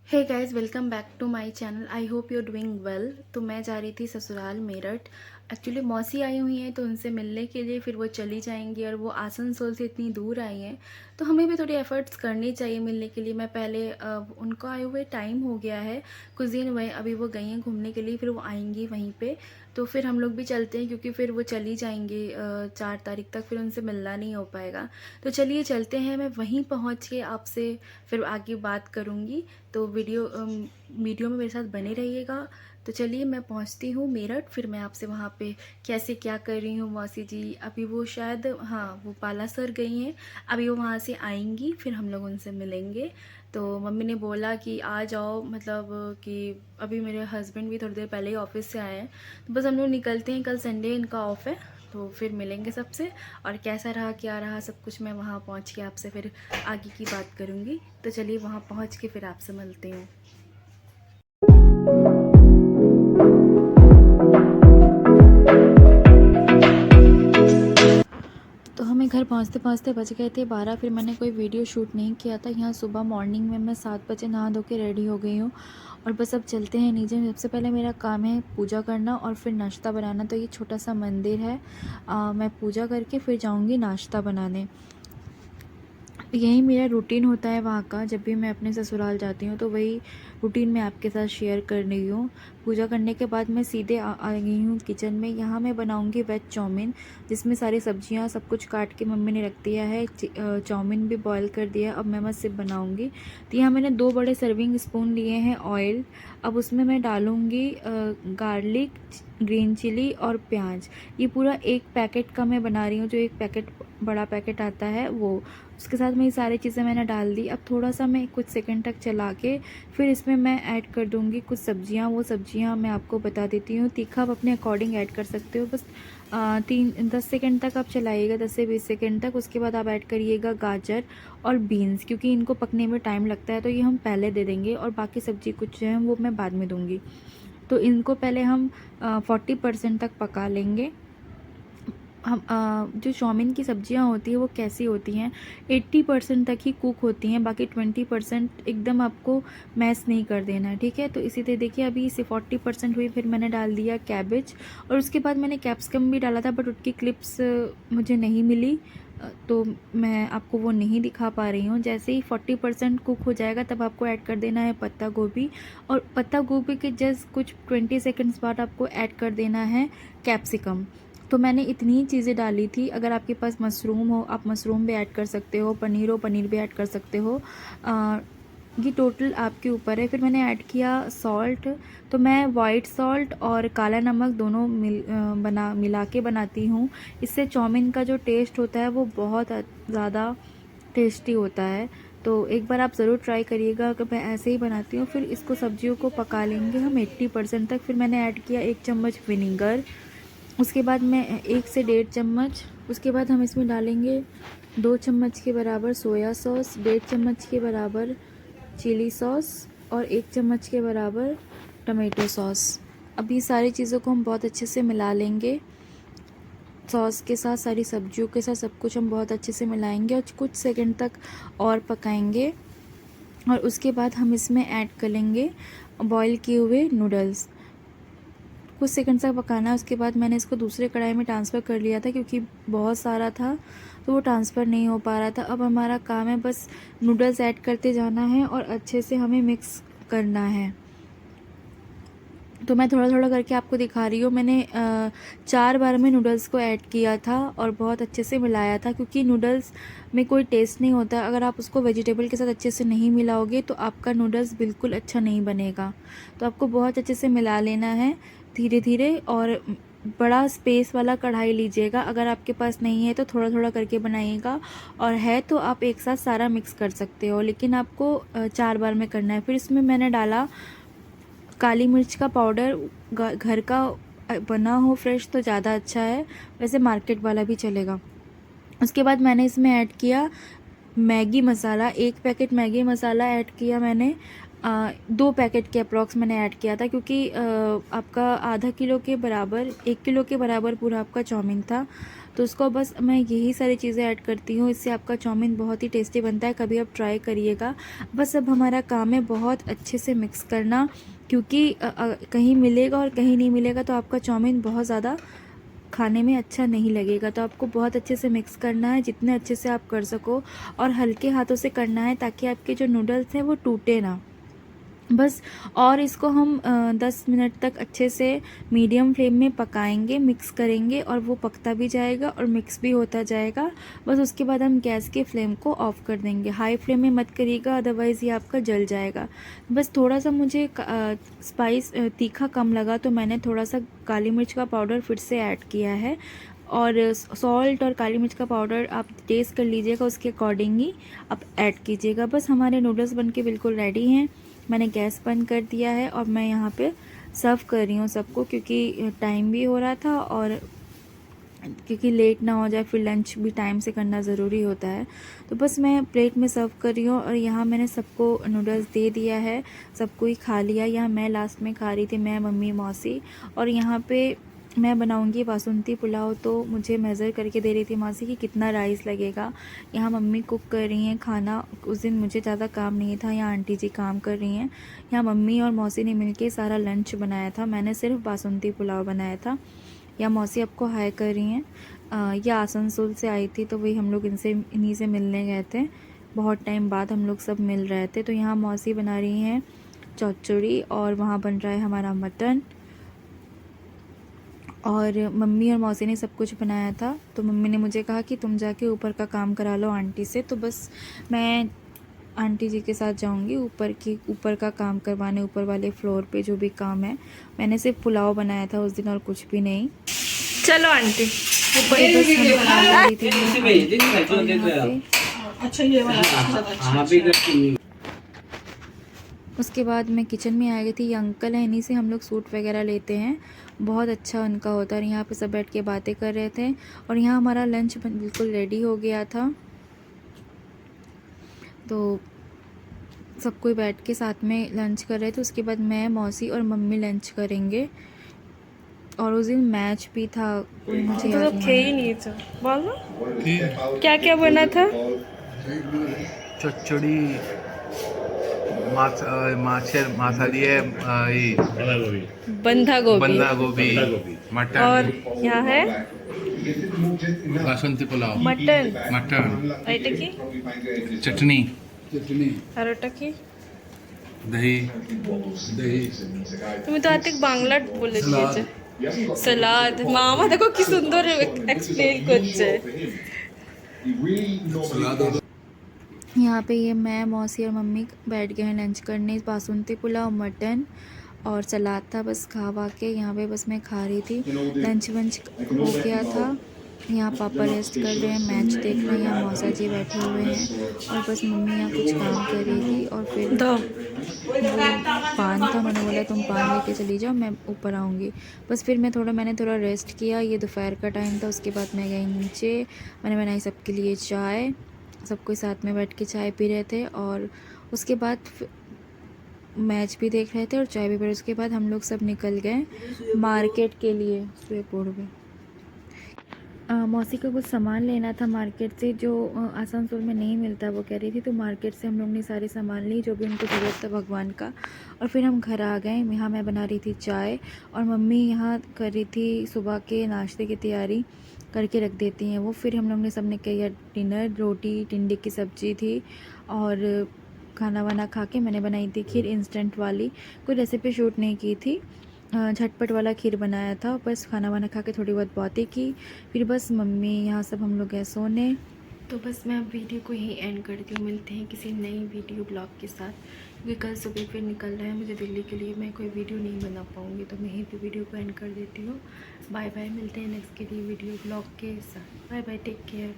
Hey guys, welcome back to my channel. I hope you doing well. तो मैं जा रही थी ससुराल मेरठ। एक्चुअली मौसी आई हुई हैं तो उनसे मिलने के लिए, फिर वो चली जाएंगी और वो आसनसोल से इतनी दूर आई हैं तो हमें भी थोड़ी एफर्ट्स करनी चाहिए मिलने के लिए। मैं पहले उनको आए हुए टाइम हो गया है, कुछ दिन हुए, अभी वो गई हैं घूमने के लिए, फिर वो आएंगी वहीं पे। तो फिर हम लोग भी चलते हैं क्योंकि फिर वो चली जाएंगी 4 तारीख तक, फिर उनसे मिलना नहीं हो पाएगा। तो चलिए चलते हैं, मैं वहीं पहुँच के आपसे फिर आगे बात करूँगी। तो वीडियो में मेरे साथ बने रहिएगा। तो चलिए मैं पहुंचती हूँ मेरठ, फिर मैं आपसे वहाँ पे कैसे क्या कर रही हूँ। मौसी जी अभी वो शायद, हाँ, वो बालासर गई हैं, अभी वो वहाँ से आएंगी, फिर हम लोग उनसे मिलेंगे। तो मम्मी ने बोला कि आ जाओ, मतलब कि अभी मेरे हस्बैंड भी थोड़ी देर पहले ही ऑफिस से आए हैं, तो बस हम लोग निकलते हैं, कल संडे इनका ऑफ है, तो फिर मिलेंगे सबसे। और कैसा रहा क्या रहा सब कुछ मैं वहाँ पहुँच के आपसे फिर आगे की बात करूँगी। तो चलिए वहाँ पहुँच के फिर आपसे मिलती हूँ। तो हमें घर पहुँचते पहुँचते बज गए थे 12। फिर मैंने कोई वीडियो शूट नहीं किया था। यहाँ सुबह मॉर्निंग में मैं 7 बजे नहा धो के रेडी हो गई हूँ और बस अब चलते हैं नीचे। सबसे पहले मेरा काम है पूजा करना और फिर नाश्ता बनाना। तो ये छोटा सा मंदिर है, मैं पूजा करके फिर जाऊँगी नाश्ता बनाने। यही मेरा रूटीन होता है वहाँ का, जब भी मैं अपने ससुराल जाती हूँ तो वही रूटीन मैं आपके साथ शेयर कर रही हूँ। पूजा करने के बाद मैं सीधे आ गई हूँ किचन में। यहाँ मैं बनाऊँगी वेज चाउमीन, जिसमें सारी सब्जियाँ सब कुछ काट के मम्मी ने रख दिया है। चाउमीन भी बॉईल कर दिया, अब मैं बस सिर्फ बनाऊँगी। तो यहाँ मैंने 2 बड़े सर्विंग स्पून लिए हैं ऑयल। अब उसमें मैं डालूँगी गार्लिक, ग्रीन चिली और प्याज। ये पूरा 1 पैकेट का मैं बना रही हूँ, जो 1 पैकेट बड़ा पैकेट आता है वो। उसके साथ में ये सारी चीज़ें मैंने डाल दी। अब थोड़ा सा मैं कुछ सेकंड तक चला के फिर इसमें मैं ऐड कर दूंगी कुछ सब्जियां। वो सब्जियां मैं आपको बता देती हूँ। तीखा आप अपने अकॉर्डिंग ऐड कर सकते हो। बस 10 सेकंड तक आप चलाइएगा, 10 से 20 सेकंड तक। उसके बाद आप ऐड करिएगा गाजर और बीन्स, क्योंकि इनको पकने में टाइम लगता है तो ये हम पहले दे देंगे और बाकी सब्जी कुछ जो है वो मैं बाद में दूँगी। तो इनको पहले हम 40% तक पका लेंगे। हम जो चाउमीन की सब्जियां होती है वो कैसी होती हैं, 80% तक ही कुक होती हैं, बाकी 20% एकदम आपको मैश नहीं कर देना है, ठीक है। तो इसी तरह देखिए अभी इसे 40% हुई, फिर मैंने डाल दिया कैबेज और उसके बाद मैंने कैप्सिकम भी डाला था, बट उसकी क्लिप्स मुझे नहीं मिली, तो मैं आपको वो नहीं दिखा पा रही हूँ। जैसे ही 40% कुक हो जाएगा तब आपको ऐड कर देना है पत्ता गोभी, और पत्ता गोभी के जस्ट कुछ 20 सेकेंड्स बाद आपको ऐड कर देना है कैप्सिकम। तो मैंने इतनी ही चीज़ें डाली थी। अगर आपके पास मशरूम हो आप मशरूम भी ऐड कर सकते हो, पनीर हो पनीर भी ऐड कर सकते हो। ये टोटल आपके ऊपर है। फिर मैंने ऐड किया सॉल्ट। तो मैं वाइट सॉल्ट और काला नमक दोनों मिला के बनाती हूँ। इससे चाउमीन का जो टेस्ट होता है वो बहुत ज़्यादा टेस्टी होता है। तो एक बार आप ज़रूर ट्राई करिएगा कि मैं ऐसे ही बनाती हूँ। फिर इसको सब्जियों को पका लेंगे हम 80% तक। फिर मैंने ऐड किया 1 चम्मच विनीगर, उसके बाद मैं 1 से 1.5 चम्मच, उसके बाद हम इसमें डालेंगे 2 चम्मच के बराबर सोया सॉस, 1.5 चम्मच के बराबर चिली सॉस और 1 चम्मच के बराबर टमाटो सॉस। अब ये सारी चीज़ों को हम बहुत अच्छे से मिला लेंगे। सॉस के साथ सारी सब्जियों के साथ सब कुछ हम बहुत अच्छे से मिलाएंगे और कुछ सेकंड तक और पकाएंगे। और उसके बाद हम इसमें ऐड कर लेंगे बॉईल किए हुए नूडल्स। कुछ सेकंड तक पकाना है। उसके बाद मैंने इसको दूसरे कढ़ाई में ट्रांसफ़र कर लिया था, क्योंकि बहुत सारा था तो वो ट्रांसफ़र नहीं हो पा रहा था। अब हमारा काम है बस नूडल्स ऐड करते जाना है और अच्छे से हमें मिक्स करना है। तो मैं थोड़ा थोड़ा करके आपको दिखा रही हूँ। मैंने 4 बार में नूडल्स को ऐड किया था और बहुत अच्छे से मिलाया था, क्योंकि नूडल्स में कोई टेस्ट नहीं होता अगर आप उसको वेजिटेबल के साथ अच्छे से नहीं मिलाओगे तो आपका नूडल्स बिल्कुल अच्छा नहीं बनेगा। तो आपको बहुत अच्छे से मिला लेना है धीरे धीरे। और बड़ा स्पेस वाला कढ़ाई लीजिएगा। अगर आपके पास नहीं है तो थोड़ा थोड़ा करके बनाइएगा, और है तो आप एक साथ सारा मिक्स कर सकते हो, लेकिन आपको 4 बार में करना है। फिर इसमें मैंने डाला काली मिर्च का पाउडर। घर का बना हो फ्रेश तो ज़्यादा अच्छा है, वैसे मार्केट वाला भी चलेगा। उसके बाद मैंने इसमें ऐड किया मैगी मसाला, 1 पैकेट मैगी मसाला ऐड किया मैंने। 2 पैकेट के अप्रॉक्स मैंने ऐड किया था, क्योंकि आपका आधा किलो के बराबर 1 किलो के बराबर पूरा आपका चाउमीन था। तो उसको बस मैं यही सारी चीज़ें ऐड करती हूँ, इससे आपका चाउमीन बहुत ही टेस्टी बनता है, कभी आप ट्राई करिएगा। बस अब हमारा काम है बहुत अच्छे से मिक्स करना, क्योंकि कहीं मिलेगा और कहीं नहीं मिलेगा तो आपका चाउमीन बहुत ज़्यादा खाने में अच्छा नहीं लगेगा। तो आपको बहुत अच्छे से मिक्स करना है, जितने अच्छे से आप कर सको, और हल्के हाथों से करना है ताकि आपके जो नूडल्स हैं वो टूटे ना। बस, और इसको हम 10 मिनट तक अच्छे से मीडियम फ्लेम में पकाएंगे, मिक्स करेंगे, और वो पकता भी जाएगा और मिक्स भी होता जाएगा। बस उसके बाद हम गैस के फ्लेम को ऑफ़ कर देंगे। हाई फ्लेम में मत करिएगा, अदरवाइज़ ये आपका जल जाएगा। बस थोड़ा सा मुझे स्पाइस तीखा कम लगा, तो मैंने थोड़ा सा काली मिर्च का पाउडर फिर से ऐड किया है। और सॉल्ट और काली मिर्च का पाउडर आप टेस्ट कर लीजिएगा, उसके अकॉर्डिंग ही आप ऐड कीजिएगा। बस हमारे नूडल्स बनके बिल्कुल रेडी हैं। मैंने गैस बंद कर दिया है और मैं यहाँ पे सर्व कर रही हूँ सबको, क्योंकि टाइम भी हो रहा था और क्योंकि लेट ना हो जाए, फिर लंच भी टाइम से करना ज़रूरी होता है। तो बस मैं प्लेट में सर्व कर रही हूँ और यहाँ मैंने सबको नूडल्स दे दिया है, सबको ही खा लिया। यहाँ मैं लास्ट में खा रही थी, मैं, मम्मी, मौसी। और यहाँ पे मैं बनाऊंगी बासमती पुलाव, तो मुझे मेज़र करके दे रही थी मौसी कि कितना राइस लगेगा। यहाँ मम्मी कुक कर रही हैं खाना। उस दिन मुझे ज़्यादा काम नहीं था, यहाँ आंटी जी काम कर रही हैं। यहाँ मम्मी और मौसी ने मिलके सारा लंच बनाया था, मैंने सिर्फ बासमती पुलाव बनाया था। या मौसी आपको हाय कर रही हैं। ये आसनसोल से आई थी, तो वही हम लोग इन्हीं से मिलने गए थे। बहुत टाइम बाद हम लोग सब मिल रहे थे। तो यहाँ मौसी बना रही हैं चौचड़ी और वहाँ बन रहा है हमारा मटन। और मम्मी और मौसी ने सब कुछ बनाया था। तो मम्मी ने मुझे कहा कि तुम जाके ऊपर का काम करा लो आंटी से। तो बस मैं आंटी जी के साथ जाऊंगी ऊपर का काम करवाने, ऊपर वाले फ्लोर पे जो भी काम है। मैंने सिर्फ पुलाव बनाया था उस दिन और कुछ भी नहीं। चलो आंटी ऊपर बस हम खा रही थी और यहाँ पे अच्छा ये वाला उसके बाद मैं किचन में आ गई थी। ये अंकल हैं, इन्हीं से हम लोग सूट वगैरह लेते हैं, बहुत अच्छा उनका होता है। और यहाँ पे सब बैठ के बातें कर रहे थे और यहाँ हमारा लंच बिल्कुल रेडी हो गया था। तो सब कोई बैठ के साथ में लंच कर रहे थे। उसके बाद मैं, मौसी और मम्मी लंच करेंगे। और उस दिन मैच भी था, कोई मुझे याद तो खे ही नहीं था। बोलो क्या क्या बना था। চচ্চড়ি माछा दिए बंधा गोभी बंधा गोभी मटन और यहाँ है बासमती पुलाव मटन मटन এটা কি चटनी আর ওটা কি दही তুমি তো আর্ধেক বাংলা বলে দিয়েছে সালাদ মামা দেখো কি সুন্দর এক্সপ্লেন করছে यहाँ पे ये मैं, मौसी और मम्मी बैठ गए हैं लंच करने। बासमती पुलाव, मटन और सलाद था। बस खा वा के यहाँ पे बस मैं खा रही थी। लंच वंच हो गया था। यहाँ पापा रेस्ट कर रहे हैं, मैच देख रहे हैं। यहाँ मौसा जी बैठे हुए हैं और बस मम्मी यहाँ कुछ काम कर रही थी। और फिर वो पान था, मैंने बोला तुम पान लेके चली जाओ, मैं ऊपर आऊँगी। बस फिर मैंने थोड़ा रेस्ट किया। ये दोपहर का टाइम था। उसके बाद मैं गई नीचे, मैंने बनाई सबके लिए चाय। सब कोई साथ में बैठ के चाय पी रहे थे और उसके बाद मैच भी देख रहे थे और चाय भी पी रहे। उसके बाद हम लोग सब निकल गए मार्केट के लिए। सुएपुर में मौसी को कुछ सामान लेना था मार्केट से, जो आसनसोल में नहीं मिलता, वो कह रही थी। तो मार्केट से हम लोग ने सारे सामान ली जो भी उनको ज़रूरत था भगवान का। और फिर हम घर आ गए। यहाँ मैं बना रही थी चाय और मम्मी यहाँ कर रही थी सुबह के नाश्ते की तैयारी करके रख देती हैं वो। फिर हम लोग ने सबने किया डिनर। रोटी टिंडे की सब्ज़ी थी और खाना वाना खा के मैंने बनाई थी खीर इंस्टेंट वाली। कोई रेसिपी शूट नहीं की थी, झटपट वाला खीर बनाया था। बस खाना वाना खा के थोड़ी बहुत बातें की। फिर बस मम्मी यहाँ सब हम लोग गए सोने। तो बस मैं अब वीडियो को यही एंड करती हूँ। मिलते हैं किसी नई वीडियो ब्लॉग के साथ, क्योंकि कल सुबह फिर निकलना है मुझे दिल्ली के लिए। मैं कोई वीडियो नहीं बना पाऊँगी, तो मैं यहीं पे वीडियो को एंड कर देती हूँ। बाय बाय, मिलते हैं नेक्स्ट के लिए वीडियो ब्लॉग के साथ। Bye bye, take care.